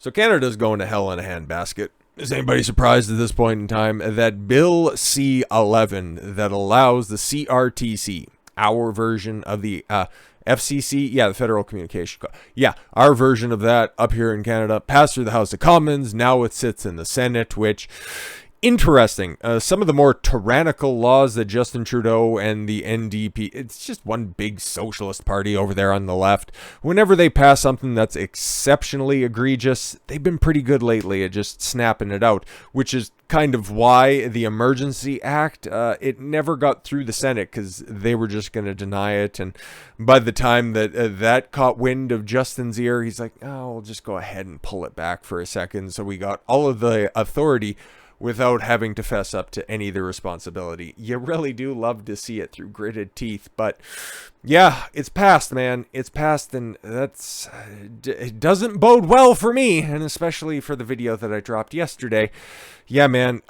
So Canada's going to hell in a handbasket. Is anybody surprised at this point in time that Bill C-11 that allows the CRTC, our version of the FCC, the Federal Communication Code, our version of that up here in Canada, passed through the House of Commons. Now it sits in the Senate, which... interesting. Some of the more tyrannical laws that Justin Trudeau and the NDP, it's just one big socialist party over there on the left. Whenever they pass something that's exceptionally egregious, they've been pretty good lately at just snapping it out, which is kind of why the Emergency Act, it never got through the Senate because they were just going to deny it. And by the time that that caught wind of Justin's ear, he's like, oh, we'll just go ahead and pull it back for a second. So we got all of the authority without having to fess up to any of the responsibility. You really do love to see it through gritted teeth, but yeah, it's passed, man. It's passed, and it doesn't bode well for me, and especially for the video that I dropped yesterday. Yeah, man,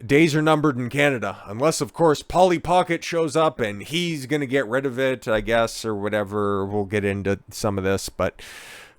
days are numbered in Canada, unless, of course, Polly Pocket shows up, and he's gonna get rid of it, I guess, or whatever. We'll get into some of this, but...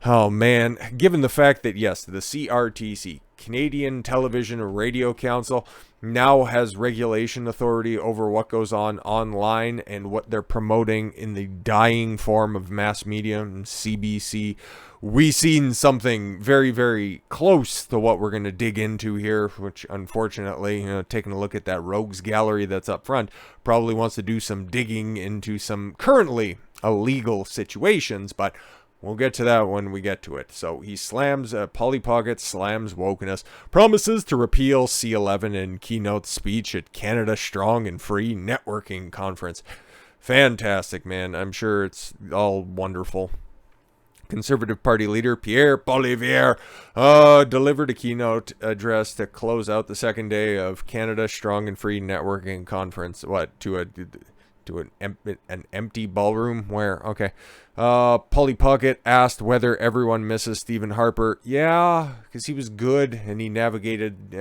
oh, man, given the fact that, yes, the CRTC, Canadian Television and Radio Council, now has regulation authority over what goes on online and what they're promoting in the dying form of mass media and CBC, we seen something very, very close to what we're going to dig into here, which unfortunately, taking a look at that rogues gallery that's up front, probably wants to do some digging into some currently illegal situations, but... we'll get to that when we get to it. So he slams, Polly Pocket slams wokeness, promises to repeal C-11 in keynote speech at Canada Strong and Free Networking Conference. Fantastic, man. I'm sure it's all wonderful. Conservative Party leader Pierre Poilievre delivered a keynote address to close out the second day of Canada Strong and Free Networking Conference. To an empty ballroom where, okay. Polly Pocket asked whether everyone misses Stephen Harper. Yeah, because he was good and he navigated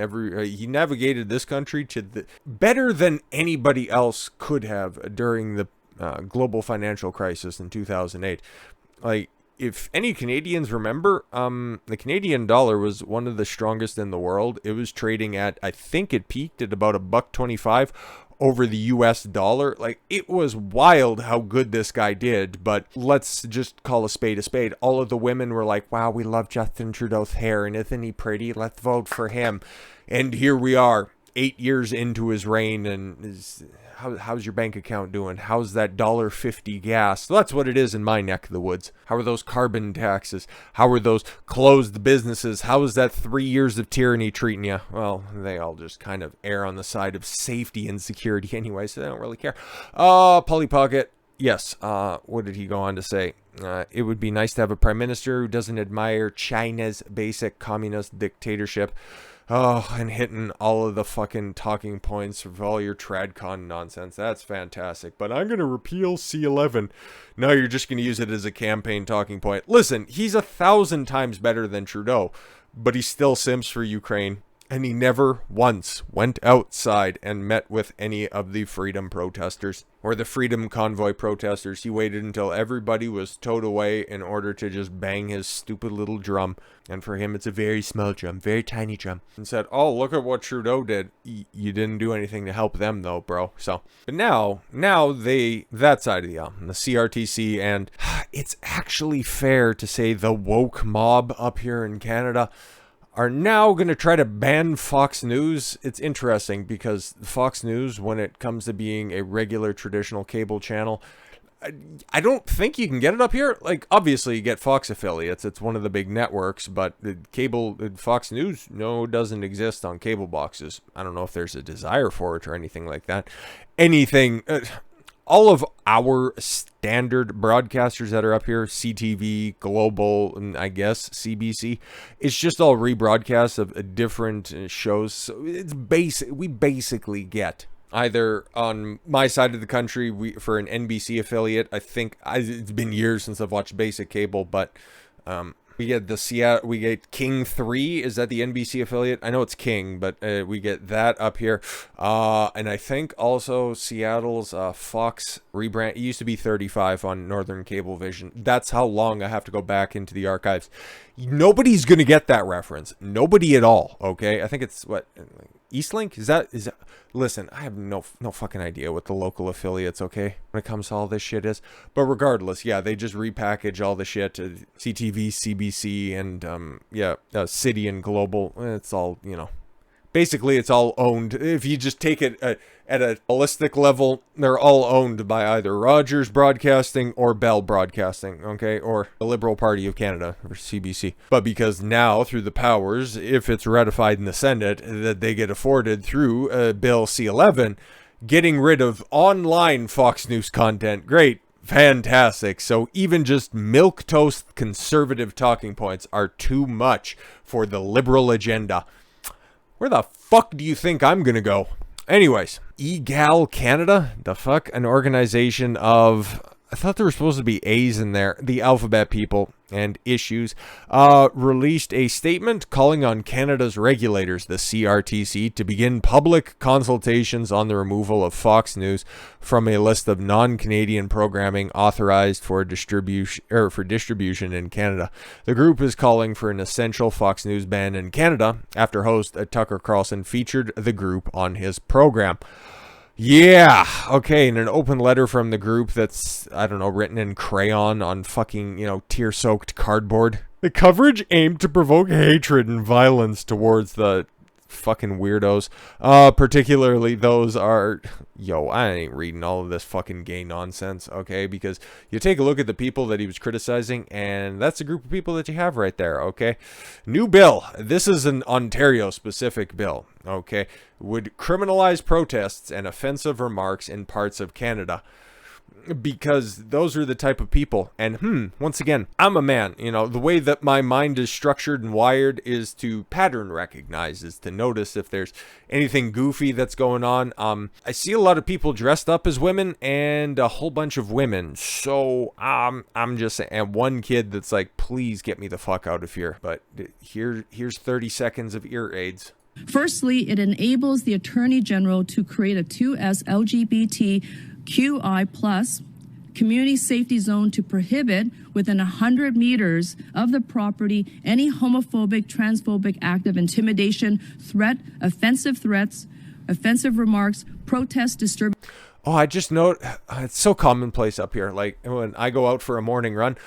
this country to better than anybody else could have during the global financial crisis in 2008. Like, if any Canadians remember, the Canadian dollar was one of the strongest in the world. It was trading at, I think it peaked at about $1.25 over the US dollar. Like, it was wild how good this guy did, but let's just call a spade a spade. All of the women were like, wow, we love Justin Trudeau's hair, and isn't he pretty? Let's vote for him. And here we are, 8 years into his reign, and how's your bank account doing? How's that $1.50 gas? That's what it is in my neck of the woods. How are those carbon taxes? How are those closed businesses? How is that 3 years of tyranny treating you? Well, they all just kind of err on the side of safety and security anyway, so they don't really care. Polly Pocket, yes, what did he go on to say? It would be nice to have a prime minister who doesn't admire China's basic communist dictatorship. Oh, and hitting all of the fucking talking points of all your TradCon nonsense. That's fantastic. But I'm going to repeal C-11. No, you're just going to use it as a campaign talking point. Listen, he's 1,000 times better than Trudeau, but he still simps for Ukraine. And he never once went outside and met with any of the freedom protesters or the freedom convoy protesters. He waited until everybody was towed away in order to just bang his stupid little drum. And for him, it's a very small drum, very tiny drum. And said, oh, look at what Trudeau did. You didn't do anything to help them, though, bro. So, but now that side of the CRTC, and it's actually fair to say the woke mob up here in Canada are now going to try to ban Fox News. It's interesting because Fox News, when it comes to being a regular traditional cable channel, I don't think you can get it up here. Like, obviously you get Fox affiliates. It's one of the big networks, but Fox News, doesn't exist on cable boxes. I don't know if there's a desire for it or anything like that. All of our standard broadcasters that are up here, CTV, Global, and I guess CBC, it's just all rebroadcasts of different shows. So it's we basically get either on my side of the country, for an NBC affiliate, I think it's been years since I've watched basic cable, but We get the Seattle. We get King 3. Is that the NBC affiliate? I know it's King, but we get that up here. And I think also Seattle's Fox rebrand. It used to be 35 on Northern Cablevision. That's how long I have to go back into the archives. Nobody's gonna get that reference. Nobody at all. Okay, I think it's what, Eastlink? Is that? Listen, I have no fucking idea what the local affiliates, okay, when it comes to all this shit is. But regardless, yeah, they just repackage all the shit to CTV, CBC, and City and Global. It's all, basically it's all owned. If you just take it at a holistic level, they're all owned by either Rogers Broadcasting or Bell Broadcasting, okay, or the Liberal Party of Canada, or CBC. But because now, through the powers, if it's ratified in the Senate, that they get afforded through Bill C-11, getting rid of online Fox News content, great. Fantastic. So even just milquetoast conservative talking points are too much for the liberal agenda. Where the fuck do you think I'm gonna go? Anyways, Egal Canada, the fuck, an organization of, I thought there were supposed to be A's in there, the alphabet people and issues, released a statement calling on Canada's regulators, the CRTC, to begin public consultations on the removal of Fox News from a list of non-Canadian programming authorized for distribution in Canada. The group is calling for an essential Fox News ban in Canada after host Tucker Carlson featured the group on his program. Yeah, okay, in an open letter from the group that's, I don't know, written in crayon on fucking, tear-soaked cardboard. The coverage aimed to provoke hatred and violence towards the fucking weirdos. Particularly those are, I ain't reading all of this fucking gay nonsense, okay? Because you take a look at the people that he was criticizing, and that's a group of people that you have right there, okay? New bill. This is an Ontario-specific bill, okay? Would criminalize protests and offensive remarks in parts of Canada. Because those are the type of people. And once again, I'm a man. The way that my mind is structured and wired is to pattern recognize, is to notice if there's anything goofy that's going on. I see a lot of people dressed up as women and a whole bunch of women. So I'm just saying, and one kid that's like, please get me the fuck out of here. But here's 30 seconds of ear aids. Firstly, it enables the Attorney General to create a 2S LGBTQI plus community safety zone to prohibit within 100 meters of the property any homophobic, transphobic act of intimidation, threat, offensive threats, offensive remarks, protest, disturbance. Oh, I just note it's so commonplace up here. Like when I go out for a morning run,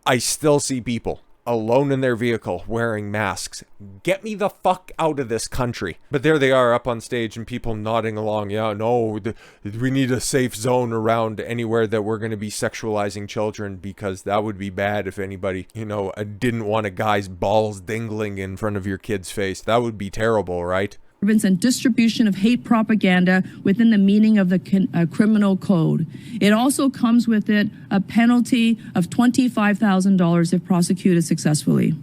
I still see people alone in their vehicle wearing masks. Get me the fuck out of this country. But there they are up on stage and people nodding along. Yeah, no, we need a safe zone around anywhere that we're going to be sexualizing children, because that would be bad if anybody, didn't want a guy's balls dingling in front of your kid's face. That would be terrible, right? And distribution of hate propaganda within the meaning of the criminal code. It also comes with it a penalty of $25,000 if prosecuted successfully.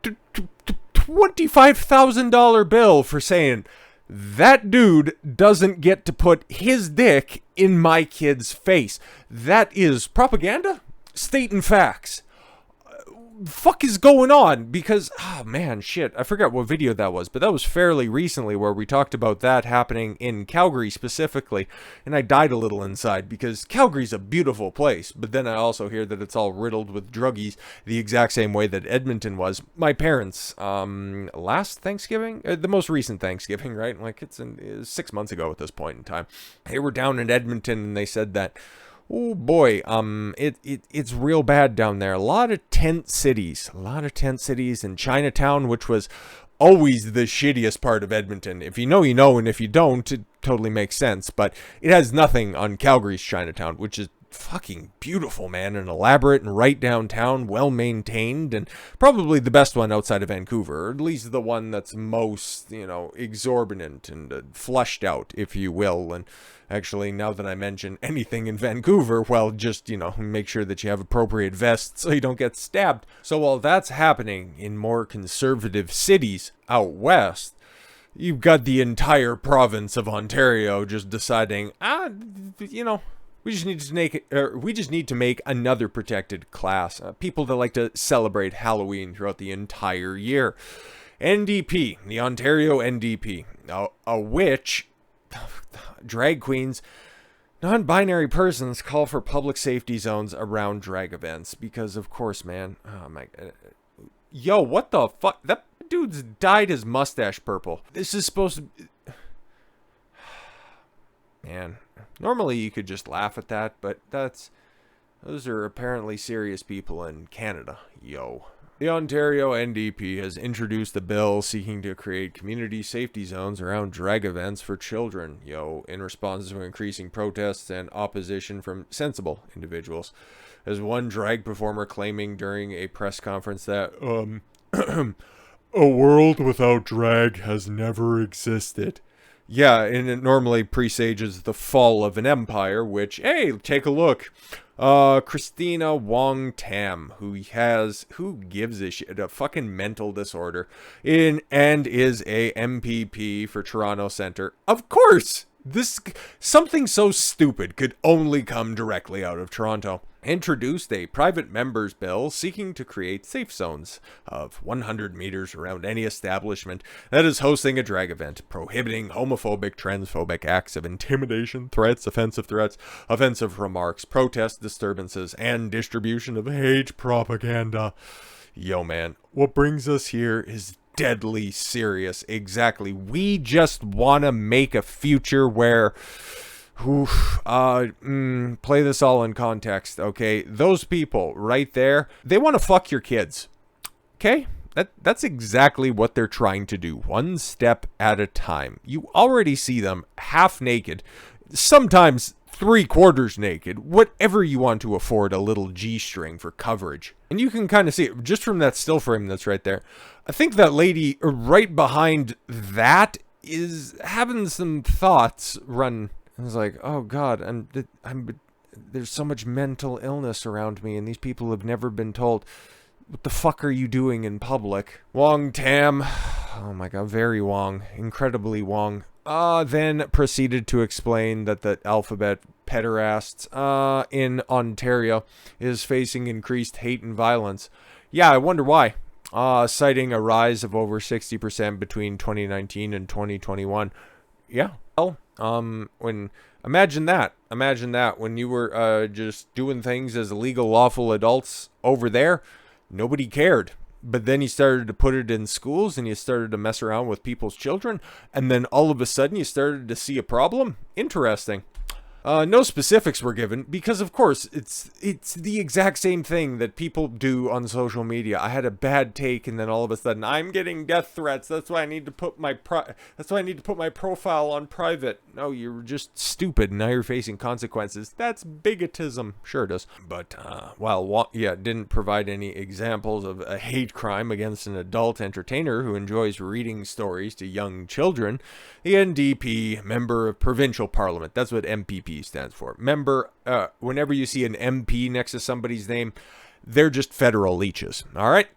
$25,000 bill for saying that dude doesn't get to put his dick in my kid's face. That is propaganda? Stating facts. Fuck is going on? Because shit, I forgot what video that was, but that was fairly recently where we talked about that happening in Calgary specifically, and I died a little inside because Calgary's a beautiful place, but then I also hear that it's all riddled with druggies the exact same way that Edmonton was. My parents, last Thanksgiving, the most recent Thanksgiving, right? Like it's 6 months ago at this point in time, they were down in Edmonton and they said that, oh boy, it's real bad down there. A lot of tent cities, and Chinatown, which was always the shittiest part of Edmonton. If you know, you know, and if you don't, it totally makes sense. But it has nothing on Calgary's Chinatown, which is fucking beautiful, man, and elaborate and right downtown, well maintained, and probably the best one outside of Vancouver, or at least the one that's most, exorbitant and flushed out, if you will. And actually, now that I mention anything in Vancouver, well, just, make sure that you have appropriate vests so you don't get stabbed. So while that's happening in more conservative cities out west, you've got the entire province of Ontario just deciding, We just need to make another protected class. People that like to celebrate Halloween throughout the entire year. NDP, the Ontario NDP, a witch, drag queens, non-binary persons call for public safety zones around drag events because, of course, man. Oh my god. Yo, what the fuck? That dude's dyed his mustache purple. This is supposed to... Man, normally you could just laugh at that, but those are apparently serious people in Canada. Yo. The Ontario NDP has introduced a bill seeking to create community safety zones around drag events for children, in response to increasing protests and opposition from sensible individuals. As one drag performer claiming during a press conference that, a world without drag has never existed. Yeah, and it normally presages the fall of an empire, which, hey, take a look. Christina Wong Tam, who gives a shit, a fucking mental disorder, and is a MPP for Toronto Centre. Of course! Something so stupid could only come directly out of Toronto. Introduced a private members bill seeking to create safe zones of 100 meters around any establishment that is hosting a drag event, prohibiting homophobic, transphobic acts of intimidation, threats, offensive remarks, protest disturbances, and distribution of hate propaganda. Yo, man, what brings us here is deadly serious. Exactly. We just want to make a future where... play this all in context, okay? Those people right there, they want to fuck your kids, okay? That's exactly what they're trying to do, one step at a time. You already see them half naked, sometimes 3/4 naked, whatever you want to afford a little G-string for coverage. And you can kind of see it just from that still frame that's right there. I think that lady right behind that is having some thoughts run... I was like, oh God, there's so much mental illness around me, and these people have never been told, what the fuck are you doing in public? Wong Tam, oh my God, very Wong, incredibly Wong. Then proceeded to explain that the alphabet pederasts in Ontario is facing increased hate and violence. Yeah, I wonder why. Citing a rise of over 60% between 2019 and 2021. Yeah, well... imagine that when you were just doing things as legal, lawful adults over there, nobody cared. But then you started to put it in schools and you started to mess around with people's children, and then all of a sudden you started to see a problem. Interesting. No specifics were given because, of course, it's the exact same thing that people do on social media. I had a bad take, and then all of a sudden, I'm getting death threats. That's why I need to put my profile on private. No, you're just stupid. Now you're facing consequences. That's bigotism. Sure it does. But didn't provide any examples of a hate crime against an adult entertainer who enjoys reading stories to young children. The NDP, member of provincial parliament. That's what MPP stands for. Member, whenever you see an MP next to somebody's name, they're just federal leeches. All right.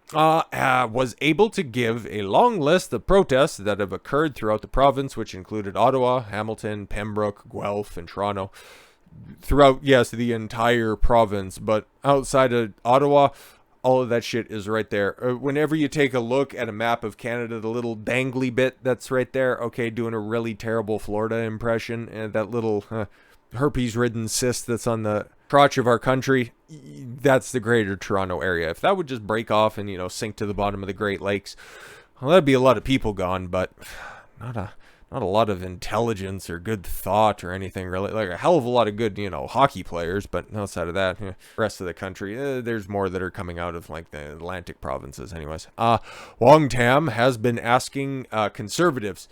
Was able to give a long list of protests that have occurred throughout the province, which included Ottawa, Hamilton, Pembroke, Guelph, and Toronto. Throughout, yes, the entire province, but outside of Ottawa, all of that shit is right there. Whenever you take a look at a map of Canada, the little dangly bit that's right there, okay, doing a really terrible Florida impression, and that little herpes-ridden cyst that's on the crotch of our country, that's the Greater Toronto Area. If that would just break off and, sink to the bottom of the Great Lakes, well, that'd be a lot of people gone, but not a lot of intelligence or good thought or anything really. Like a hell of a lot of good, hockey players, but outside of that, rest of the country, there's more that are coming out of like the Atlantic provinces anyways. Wong Tam has been asking conservatives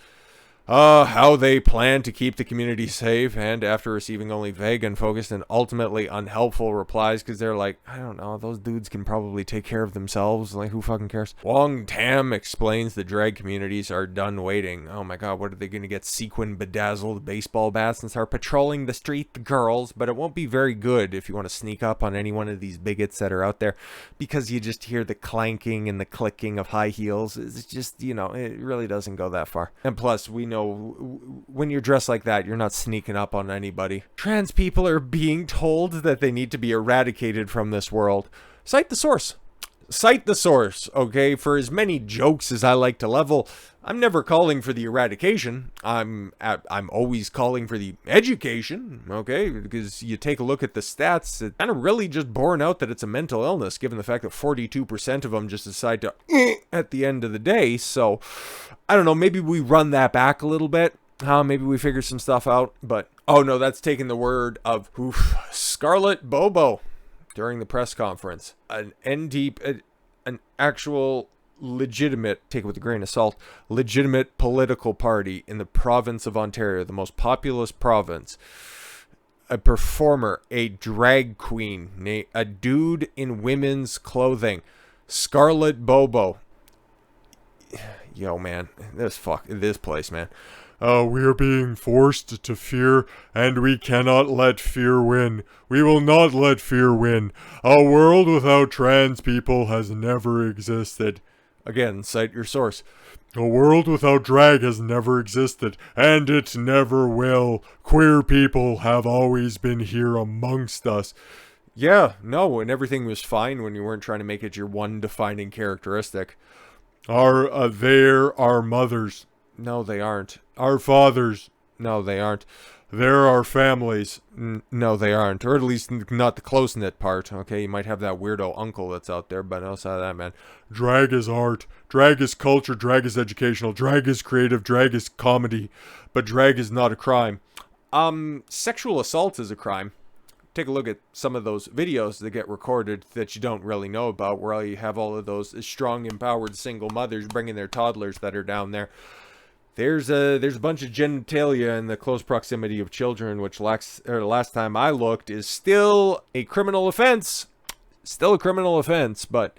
how they plan to keep the community safe, and after receiving only vague, unfocused, and ultimately unhelpful replies, because they're like, I don't know, those dudes can probably take care of themselves, like, who fucking cares? Wong Tam explains the drag communities are done waiting. Oh my God, what are they going to get, sequin bedazzled baseball bats and start patrolling the street, girls? But it won't be very good if you want to sneak up on any one of these bigots that are out there, because you just hear the clanking and the clicking of high heels. It's just, it really doesn't go that far. And plus, we know when you're dressed like that, you're not sneaking up on anybody. Trans people are being told that they need to be eradicated from this world. Cite the source. Cite the source, okay? For as many jokes as I like to level, I'm never calling for the eradication. I'm always calling for the education, okay? Because you take a look at the stats, it kind of really just borne out that it's a mental illness, given the fact that 42% of them just decide to at the end of the day. So, I don't know, maybe we run that back a little bit. Maybe we figure some stuff out. But, oh no, that's taking the word of Scarlett Bobo during the press conference. An actual legitimate, take it with a grain of salt, legitimate political party in the province of Ontario, the most populous province, a performer, a drag queen, a dude in women's clothing, Scarlett Bobo. Yo, man, this place, man. We are being forced to fear, and we cannot let fear win. We will not let fear win. A world without trans people has never existed. Again, cite your source. A world without drag has never existed, and it never will. Queer people have always been here amongst us. Yeah, no, and everything was fine when you weren't trying to make it your one defining characteristic. They're our mothers. No, they aren't. Our fathers. No, they aren't. They're our families. No, they aren't. Or at least not the close-knit part, okay? You might have that weirdo uncle that's out there, but outside of that, man. Drag is art. Drag is culture. Drag is educational. Drag is creative. Drag is comedy. But drag is not a crime. Sexual assault is a crime. Take a look at some of those videos that get recorded that you don't really know about, where you have all of those strong, empowered single mothers bringing their toddlers that are down there. There's a bunch of genitalia in the close proximity of children, which last time I looked is still a criminal offense. Still a criminal offense, but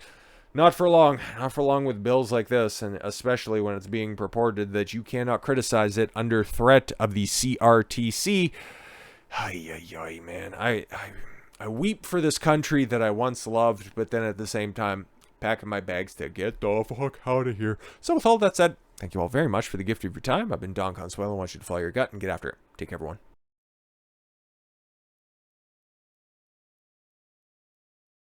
not for long. Not for long with bills like this, and especially when it's being purported that you cannot criticize it under threat of the CRTC. Ay, man. I weep for this country that I once loved, but then at the same time, packing my bags to get the fuck out of here. So with all that said, thank you all very much for the gift of your time. I've been Don Consuelo. I want you to follow your gut and get after it. Take care, everyone.